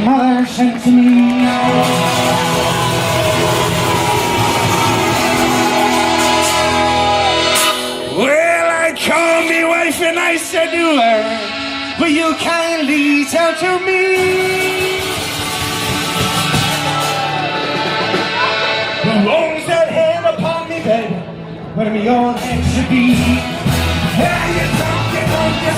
Mother sent to me. Well, I called me wife and I said to her, will you kindly tell to me who owns that hand upon me bed where me own head should be? Are you talking about